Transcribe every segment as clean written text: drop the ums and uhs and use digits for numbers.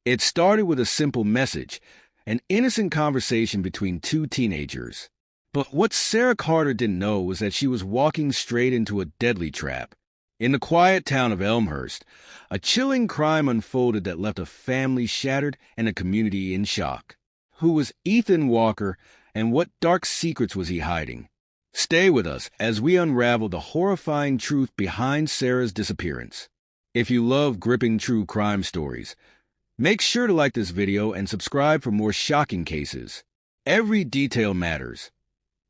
It started with a simple message, an innocent conversation between two teenagers. But what Sarah Carter didn't know was that she was walking straight into a deadly trap. In the quiet town of Elmhurst, a chilling crime unfolded that left a family shattered and a community in shock. Who was Ethan Walker, and what dark secrets was he hiding? Stay with us as we unravel the horrifying truth behind Sarah's disappearance. If you love gripping true crime stories, make sure to like this video and subscribe for more shocking cases. Every detail matters.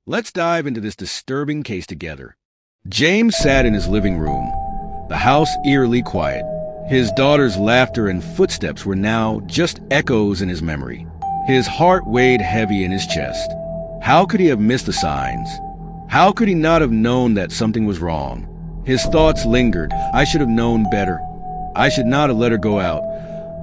Let's dive into this disturbing case together. James sat in his living room, the house eerily quiet. His daughter's laughter and footsteps were now just echoes in his memory. His heart weighed heavy in his chest. How could he have missed the signs? How could he not have known that something was wrong? His thoughts lingered. I should have known better. I should not have let her go out.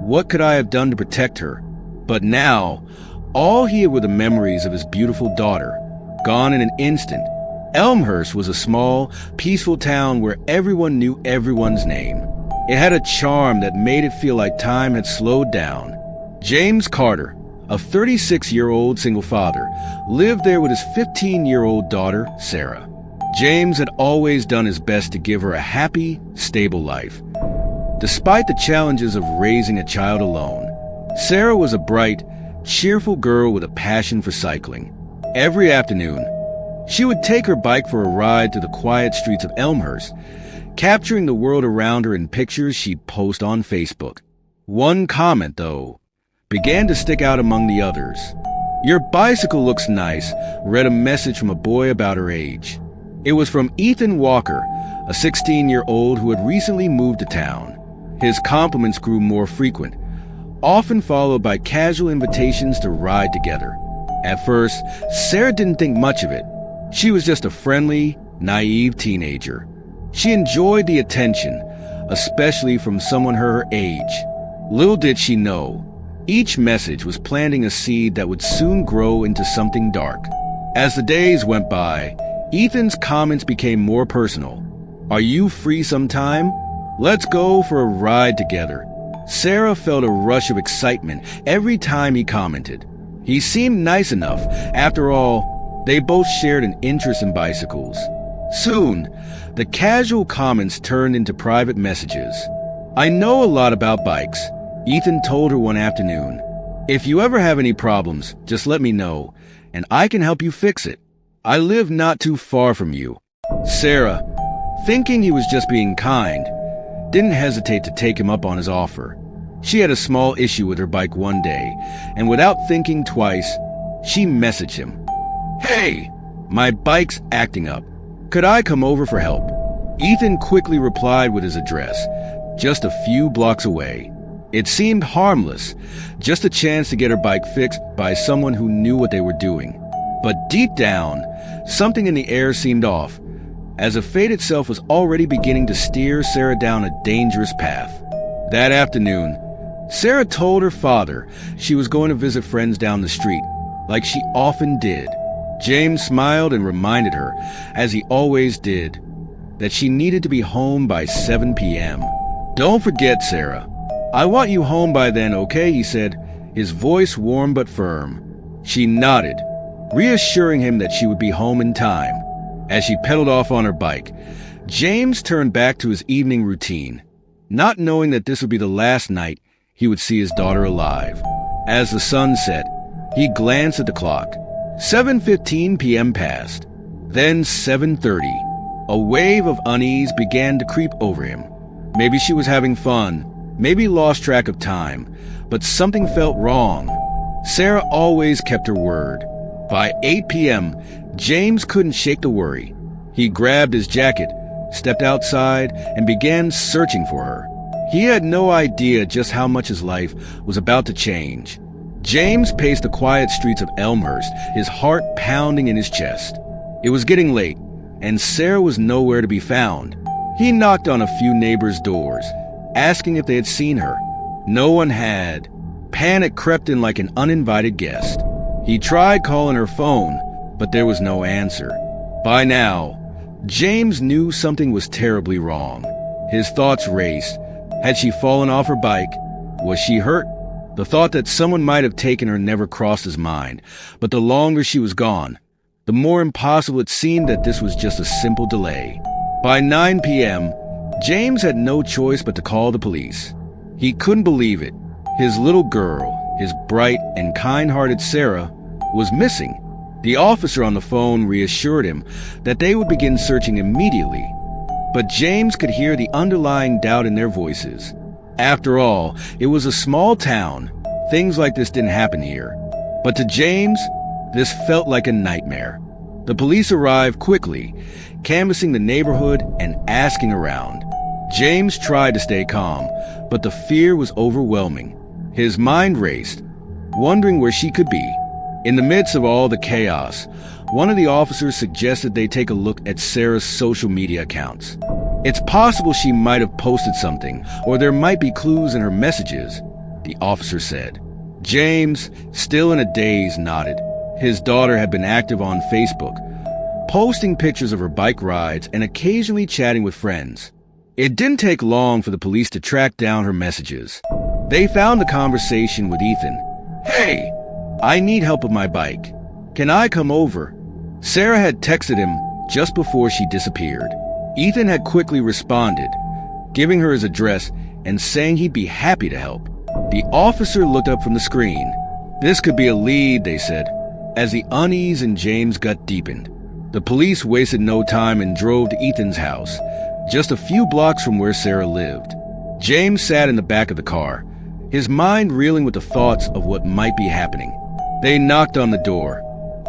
What could I have done to protect her? But now, all he had were the memories of his beautiful daughter, gone in an instant. Elmhurst was a small, peaceful town where everyone knew everyone's name. It had a charm that made it feel like time had slowed down. James Carter, a 36-year-old single father, lived there with his 15-year-old daughter, Sarah. James had always done his best to give her a happy, stable life. Despite the challenges of raising a child alone, Sarah was a bright, cheerful girl with a passion for cycling. Every afternoon, she would take her bike for a ride through the quiet streets of Elmhurst, capturing the world around her in pictures she'd post on Facebook. One comment, though, began to stick out among the others. "Your bicycle looks nice," read a message from a boy about her age. It was from Ethan Walker, a 16-year-old who had recently moved to town. His compliments grew more frequent, often followed by casual invitations to ride together. At first, Sarah didn't think much of it. She was just a friendly, naive teenager. She enjoyed the attention, especially from someone her age. Little did she know, each message was planting a seed that would soon grow into something dark. As the days went by, Ethan's comments became more personal. "Are you free sometime? Let's go for a ride together." Sarah felt a rush of excitement every time he commented. He seemed nice enough. After all, they both shared an interest in bicycles. Soon, the casual comments turned into private messages. "I know a lot about bikes," Ethan told her one afternoon. "If you ever have any problems, just let me know, and I can help you fix it. I live not too far from you." Sarah, thinking he was just being kind, didn't hesitate to take him up on his offer. She had a small issue with her bike one day, and without thinking twice, she messaged him. "Hey, my bike's acting up. Could I come over for help?" Ethan quickly replied with his address, just a few blocks away. It seemed harmless, just a chance to get her bike fixed by someone who knew what they were doing. But deep down, something in the air seemed off, as if fate itself was already beginning to steer Sarah down a dangerous path. That afternoon, Sarah told her father she was going to visit friends down the street, like she often did. James smiled and reminded her, as he always did, that she needed to be home by 7 p.m. "Don't forget, Sarah. I want you home by then, okay?" he said, his voice warm but firm. She nodded, reassuring him that she would be home in time. As she pedaled off on her bike, James turned back to his evening routine, not knowing that this would be the last night he would see his daughter alive. As the sun set, he glanced at the clock. 7:15 p.m. passed. Then 7:30. A wave of unease began to creep over him. Maybe she was having fun, maybe lost track of time, but something felt wrong. Sarah always kept her word. By 8 p.m., James couldn't shake the worry. He grabbed his jacket, stepped outside, and began searching for her. He had no idea just how much his life was about to change. James paced the quiet streets of Elmhurst, his heart pounding in his chest. It was getting late, and Sarah was nowhere to be found. He knocked on a few neighbors' doors, asking if they had seen her. No one had. Panic crept in like an uninvited guest. He tried calling her phone, but there was no answer. By now, James knew something was terribly wrong. His thoughts raced. Had she fallen off her bike? Was she hurt? The thought that someone might have taken her never crossed his mind, but the longer she was gone, the more impossible it seemed that this was just a simple delay. By 9 p.m., James had no choice but to call the police. He couldn't believe it. His little girl, his bright and kind-hearted Sarah, was missing. The officer on the phone reassured him that they would begin searching immediately, but James could hear the underlying doubt in their voices. After all, it was a small town. Things like this didn't happen here. But to James, this felt like a nightmare. The police arrived quickly, canvassing the neighborhood and asking around. James tried to stay calm, but the fear was overwhelming. His mind raced, wondering where she could be. In the midst of all the chaos, one of the officers suggested they take a look at Sarah's social media accounts. It's possible she might have posted something, or there might be clues in her messages, the officer said. James, still in a daze, nodded. His daughter had been active on Facebook, posting pictures of her bike rides and occasionally chatting with friends. It didn't take long for the police to track down her messages. They found the conversation with Ethan. "Hey, I need help with my bike. Can I come over?" Sarah had texted him just before she disappeared. Ethan had quickly responded, giving her his address and saying he'd be happy to help. The officer looked up from the screen. This could be a lead, they said, as the unease in James' gut deepened. The police wasted no time and drove to Ethan's house, just a few blocks from where Sarah lived. James sat in the back of the car, his mind reeling with the thoughts of what might be happening. They knocked on the door,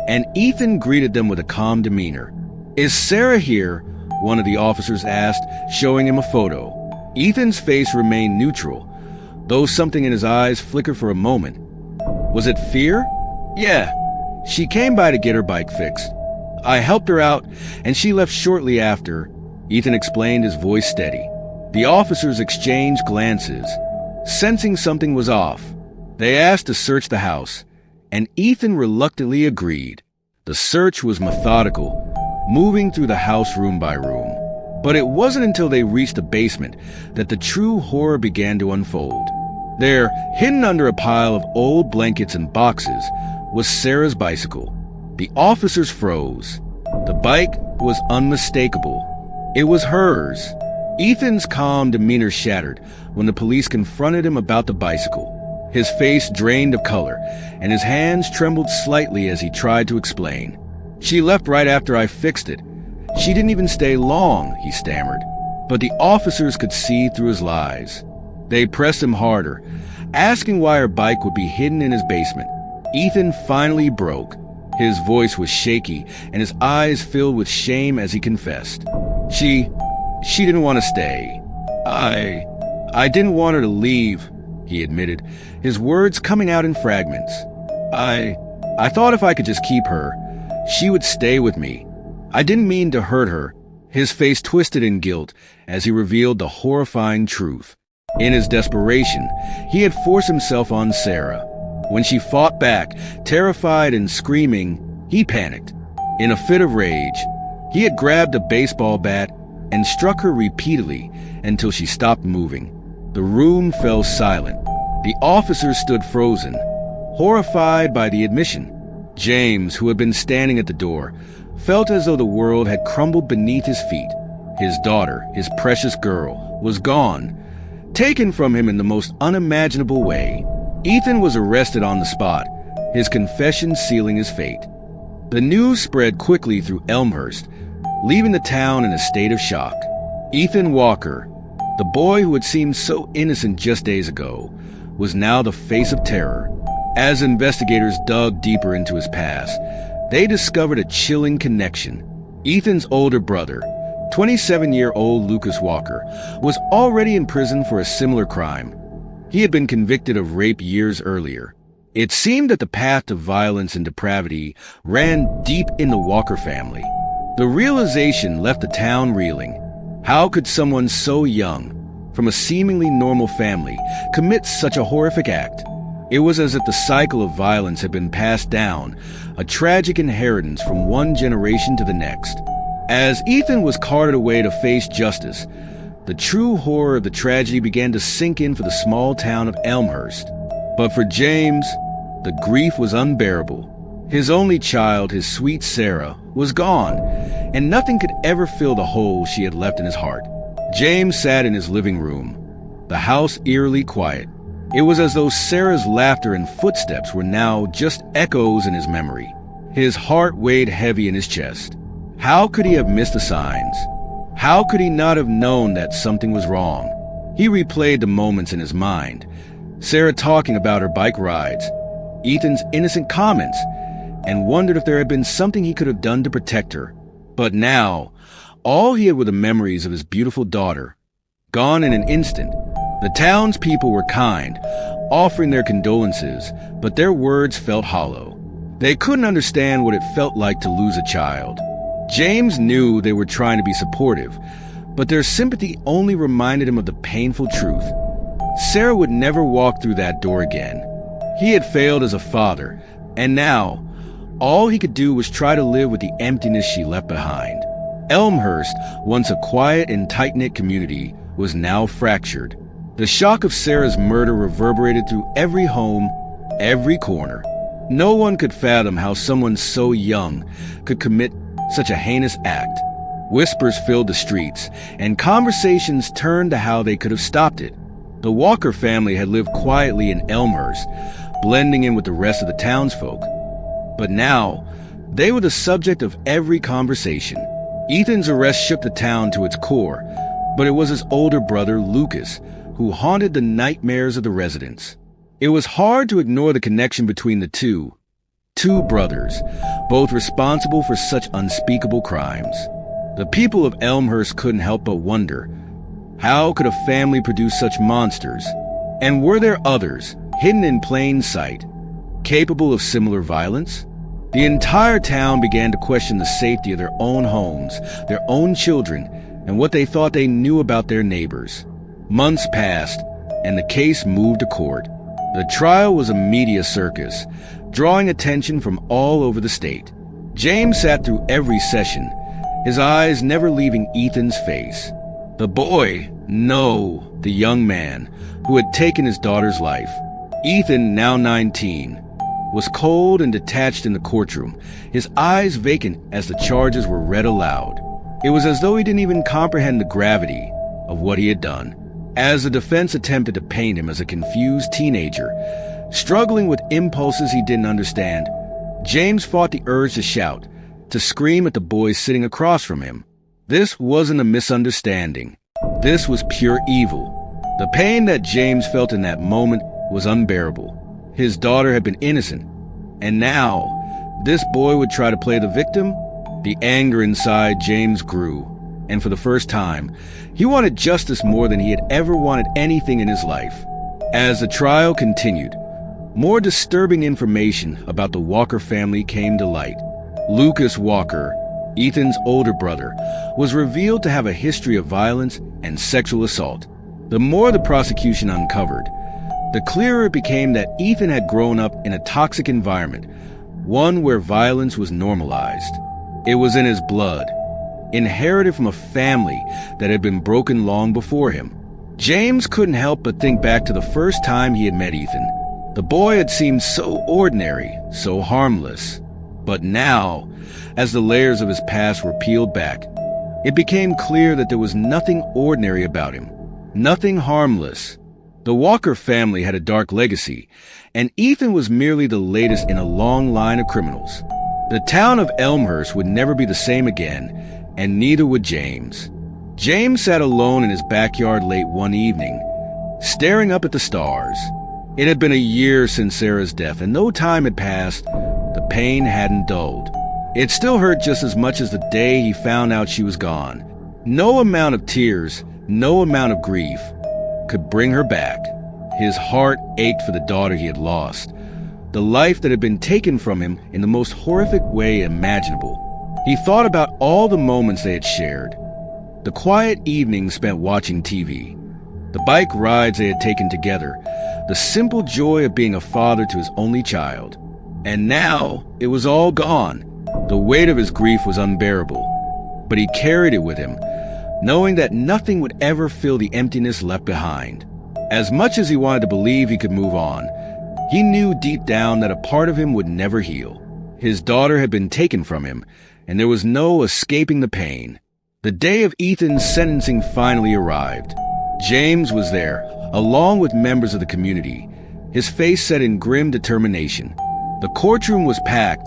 and Ethan greeted them with a calm demeanor. "Is Sarah here?" one of the officers asked, showing him a photo. Ethan's face remained neutral, though something in his eyes flickered for a moment. Was it fear? "Yeah. She came by to get her bike fixed. I helped her out, and she left shortly after," Ethan explained, his voice steady. The officers exchanged glances, sensing something was off. They asked to search the house, and Ethan reluctantly agreed. The search was methodical, moving through the house room by room. But it wasn't until they reached the basement that the true horror began to unfold. There, hidden under a pile of old blankets and boxes, was Sarah's bicycle. The officers froze. The bike was unmistakable. It was hers. Ethan's calm demeanor shattered when the police confronted him about the bicycle. His face drained of color, and his hands trembled slightly as he tried to explain. "She left right after I fixed it. She didn't even stay long," he stammered. But the officers could see through his lies. They pressed him harder, asking why her bike would be hidden in his basement. Ethan finally broke. His voice was shaky, and his eyes filled with shame as he confessed. She didn't want to stay. I didn't want her to leave," he admitted, his words coming out in fragments. I thought if I could just keep her, she would stay with me. I didn't mean to hurt her." His face twisted in guilt as he revealed the horrifying truth. In his desperation, he had forced himself on Sarah. When she fought back, terrified and screaming, he panicked. In a fit of rage, he had grabbed a baseball bat and struck her repeatedly until she stopped moving. The room fell silent. The officers stood frozen, horrified by the admission. James, who had been standing at the door, felt as though the world had crumbled beneath his feet. His daughter, his precious girl, was gone, taken from him in the most unimaginable way. Ethan was arrested on the spot, his confession sealing his fate. The news spread quickly through Elmhurst, leaving the town in a state of shock. Ethan Walker, the boy who had seemed so innocent just days ago, was now the face of terror. As investigators dug deeper into his past, they discovered a chilling connection. Ethan's older brother, 27-year-old Lucas Walker, was already in prison for a similar crime. He had been convicted of rape years earlier. It seemed that the path to violence and depravity ran deep in the Walker family. The realization left the town reeling. How could someone so young, from a seemingly normal family, commit such a horrific act? It was as if the cycle of violence had been passed down, a tragic inheritance from one generation to the next. As Ethan was carted away to face justice, the true horror of the tragedy began to sink in for the small town of Elmhurst. But for James, the grief was unbearable. His only child, his sweet Sarah, was gone, and nothing could ever fill the hole she had left in his heart. James sat in his living room, the house eerily quiet. It was as though Sarah's laughter and footsteps were now just echoes in his memory. His heart weighed heavy in his chest. How could he have missed the signs? How could he not have known that something was wrong? He replayed the moments in his mind. Sarah talking about her bike rides, Ethan's innocent comments, and wondered if there had been something he could have done to protect her. But now, all he had were the memories of his beautiful daughter, gone in an instant. The townspeople were kind, offering their condolences, but their words felt hollow. They couldn't understand what it felt like to lose a child. James knew they were trying to be supportive, but their sympathy only reminded him of the painful truth. Sarah would never walk through that door again. He had failed as a father, and now, all he could do was try to live with the emptiness she left behind. Elmhurst, once a quiet and tight-knit community, was now fractured. The shock of Sarah's murder reverberated through every home, every corner. No one could fathom how someone so young could commit such a heinous act. Whispers filled the streets, and conversations turned to how they could have stopped it. The Walker family had lived quietly in Elmhurst, blending in with the rest of the townsfolk. But now, they were the subject of every conversation. Ethan's arrest shook the town to its core, but it was his older brother, Lucas, who haunted the nightmares of the residents. It was hard to ignore the connection between the two brothers, both responsible for such unspeakable crimes. The people of Elmhurst couldn't help but wonder, how could a family produce such monsters? And were there others, hidden in plain sight, capable of similar violence? The entire town began to question the safety of their own homes, their own children, and what they thought they knew about their neighbors. Months passed, and the case moved to court. The trial was a media circus, drawing attention from all over the state. James sat through every session, his eyes never leaving Ethan's face. The boy, no, the young man, who had taken his daughter's life. Ethan, now 19, was cold and detached in the courtroom, his eyes vacant as the charges were read aloud. It was as though he didn't even comprehend the gravity of what he had done. As the defense attempted to paint him as a confused teenager, struggling with impulses he didn't understand, James fought the urge to shout, to scream at the boy sitting across from him. This wasn't a misunderstanding. This was pure evil. The pain that James felt in that moment was unbearable. His daughter had been innocent, and now, this boy would try to play the victim? The anger inside James grew, and for the first time, he wanted justice more than he had ever wanted anything in his life. As the trial continued, more disturbing information about the Walker family came to light. Lucas Walker, Ethan's older brother, was revealed to have a history of violence and sexual assault. The more the prosecution uncovered, the clearer it became that Ethan had grown up in a toxic environment, one where violence was normalized. It was in his blood, inherited from a family that had been broken long before him. James couldn't help but think back to the first time he had met Ethan. The boy had seemed so ordinary, so harmless. But now, as the layers of his past were peeled back, it became clear that there was nothing ordinary about him, nothing harmless. The Walker family had a dark legacy, and Ethan was merely the latest in a long line of criminals. The town of Elmhurst would never be the same again, and neither would James. James sat alone in his backyard late one evening, staring up at the stars. It had been a year since Sarah's death, and though time had passed, the pain hadn't dulled. It still hurt just as much as the day he found out she was gone. No amount of tears, no amount of grief could bring her back. His heart ached for the daughter he had lost, the life that had been taken from him in the most horrific way imaginable. He thought about all the moments they had shared, the quiet evenings spent watching TV, the bike rides they had taken together, the simple joy of being a father to his only child. And now, it was all gone. The weight of his grief was unbearable, but he carried it with him, knowing that nothing would ever fill the emptiness left behind. As much as he wanted to believe he could move on, He knew deep down that a part of him would never heal. His daughter had been taken from him, and there was no escaping the pain. The day of Ethan's sentencing finally arrived. James was there, along with members of the community, his face set in grim determination. The courtroom was packed,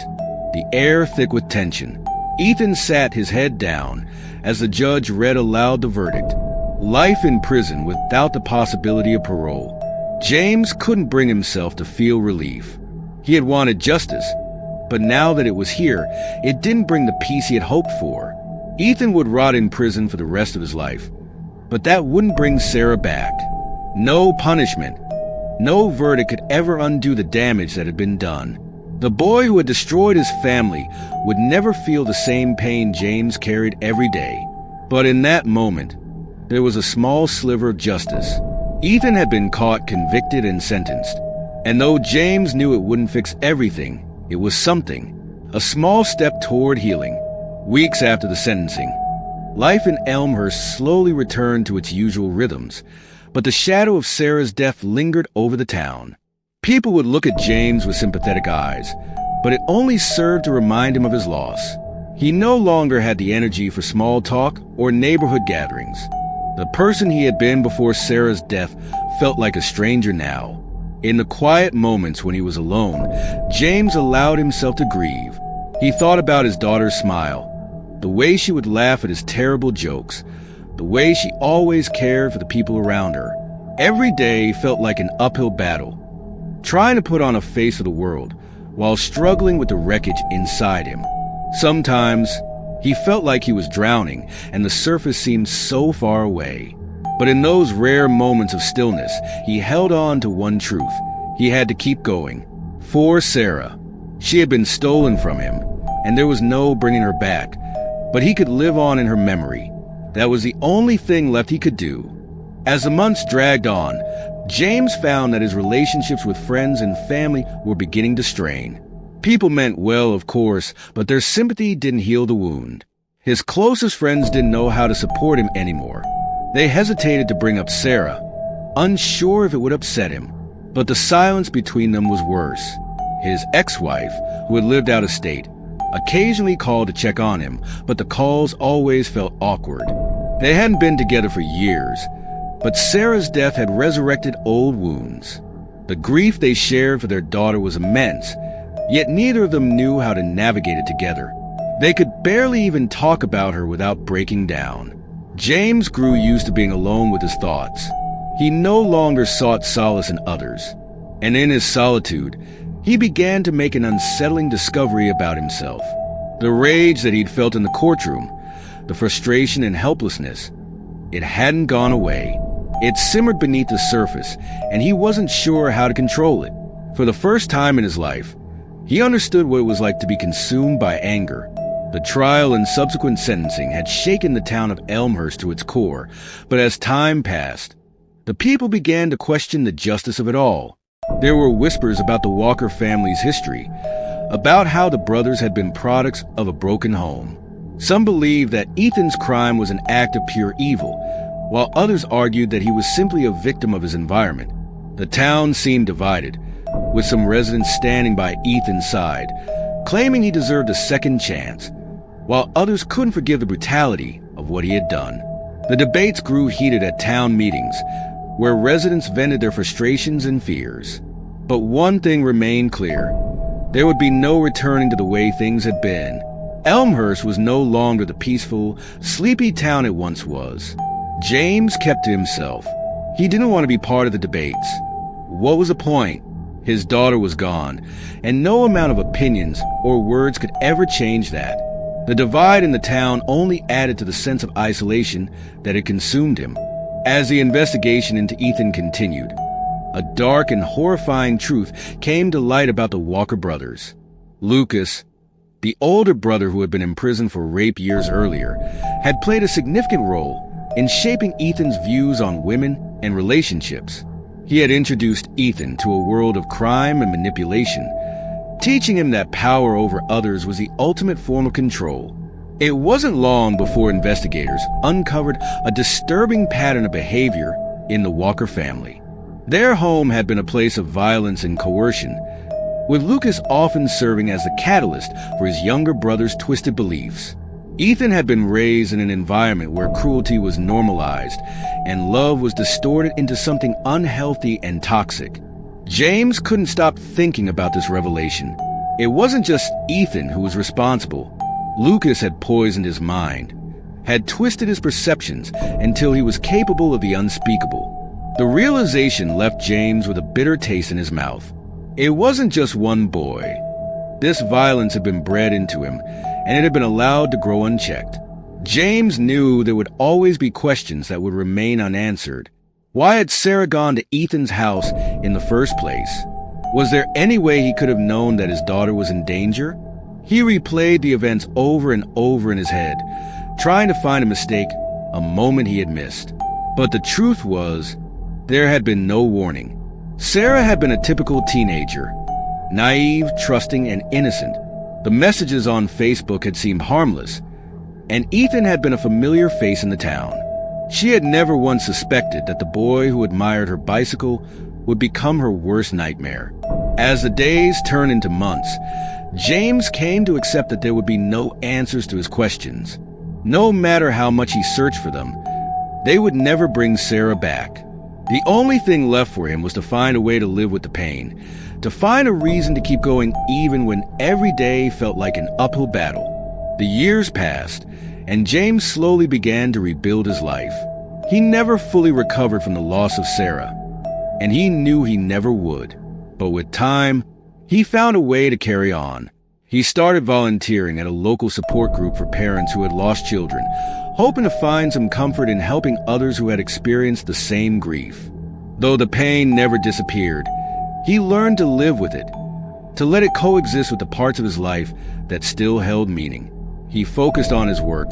the air thick with tension. Ethan sat his head down as the judge read aloud the verdict: life in prison without the possibility of parole. James couldn't bring himself to feel relief. He had wanted justice, but now that it was here, it didn't bring the peace he had hoped for. Ethan would rot in prison for the rest of his life, but that wouldn't bring Sarah back. No punishment, no verdict could ever undo the damage that had been done. The boy who had destroyed his family would never feel the same pain James carried every day. But in that moment, there was a small sliver of justice. Ethan had been caught, convicted, and sentenced. And though James knew it wouldn't fix everything, it was something. A small step toward healing. Weeks after the sentencing, life in Elmhurst slowly returned to its usual rhythms, but the shadow of Sarah's death lingered over the town. People would look at James with sympathetic eyes, but it only served to remind him of his loss. He no longer had the energy for small talk or neighborhood gatherings. The person he had been before Sarah's death felt like a stranger now. In the quiet moments when he was alone, James allowed himself to grieve. He thought about his daughter's smile, the way she would laugh at his terrible jokes, the way she always cared for the people around her. Every day felt like an uphill battle, trying to put on a face of the world while struggling with the wreckage inside him. Sometimes he felt like he was drowning and the surface seemed so far away. But in those rare moments of stillness, he held on to one truth. He had to keep going. For Sarah. She had been stolen from him, and there was no bringing her back. But he could live on in her memory. That was the only thing left he could do. As the months dragged on, James found that his relationships with friends and family were beginning to strain. People meant well, of course, but their sympathy didn't heal the wound. His closest friends didn't know how to support him anymore. They hesitated to bring up Sarah, unsure if it would upset him. But the silence between them was worse. His ex-wife, who had lived out of state, occasionally called to check on him, but the calls always felt awkward. They hadn't been together for years, but Sarah's death had resurrected old wounds. The grief they shared for their daughter was immense, yet neither of them knew how to navigate it together. They could barely even talk about her without breaking down. James grew used to being alone with his thoughts. He no longer sought solace in others, and in his solitude, he began to make an unsettling discovery about himself. The rage that he'd felt in the courtroom, the frustration and helplessness, it hadn't gone away. It simmered beneath the surface, and he wasn't sure how to control it. For the first time in his life, he understood what it was like to be consumed by anger. The trial and subsequent sentencing had shaken the town of Elmhurst to its core, but as time passed, the people began to question the justice of it all. There were whispers about the Walker family's history, about how the brothers had been products of a broken home. Some believed that Ethan's crime was an act of pure evil, while others argued that he was simply a victim of his environment. The town seemed divided, with some residents standing by Ethan's side, claiming he deserved a second chance, while others couldn't forgive the brutality of what he had done. The debates grew heated at town meetings, where residents vented their frustrations and fears. But one thing remained clear. There would be no returning to the way things had been. Elmhurst was no longer the peaceful, sleepy town it once was. James kept to himself. He didn't want to be part of the debates. What was the point? His daughter was gone, and no amount of opinions or words could ever change that. The divide in the town only added to the sense of isolation that had consumed him. As the investigation into Ethan continued, a dark and horrifying truth came to light about the Walker brothers. Lucas, the older brother who had been imprisoned for rape years earlier, had played a significant role in shaping Ethan's views on women and relationships. He had introduced Ethan to a world of crime and manipulation, teaching him that power over others was the ultimate form of control. It wasn't long before investigators uncovered a disturbing pattern of behavior in the Walker family. Their home had been a place of violence and coercion, with Lucas often serving as the catalyst for his younger brother's twisted beliefs. Ethan had been raised in an environment where cruelty was normalized and love was distorted into something unhealthy and toxic. James couldn't stop thinking about this revelation. It wasn't just Ethan who was responsible. Lucas had poisoned his mind, had twisted his perceptions until he was capable of the unspeakable. The realization left James with a bitter taste in his mouth. It wasn't just one boy. This violence had been bred into him, and it had been allowed to grow unchecked. James knew there would always be questions that would remain unanswered. Why had Sarah gone to Ethan's house in the first place? Was there any way he could have known that his daughter was in danger? He replayed the events over and over in his head, trying to find a mistake, a moment he had missed. But the truth was, there had been no warning. Sarah had been a typical teenager, naive, trusting, and innocent. The messages on Facebook had seemed harmless, and Ethan had been a familiar face in the town. She had never once suspected that the boy who admired her bicycle would become her worst nightmare. As the days turned into months, James came to accept that there would be no answers to his questions. No matter how much he searched for them, they would never bring Sarah back. The only thing left for him was to find a way to live with the pain, to find a reason to keep going even when every day felt like an uphill battle. The years passed, and James slowly began to rebuild his life. He never fully recovered from the loss of Sarah, and he knew he never would. But with time, he found a way to carry on. He started volunteering at a local support group for parents who had lost children, hoping to find some comfort in helping others who had experienced the same grief. Though the pain never disappeared, he learned to live with it, to let it coexist with the parts of his life that still held meaning. He focused on his work,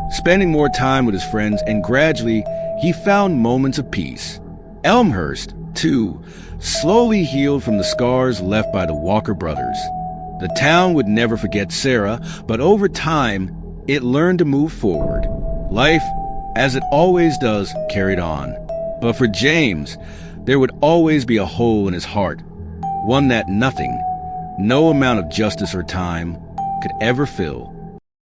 spending more time with his friends, and gradually, he found moments of peace. Elmhurst, too, slowly healed from the scars left by the Walker brothers. The town would never forget Sarah, but over time, it learned to move forward. Life, as it always does, carried on. But for James, there would always be a hole in his heart, one that nothing, no amount of justice or time, could ever fill.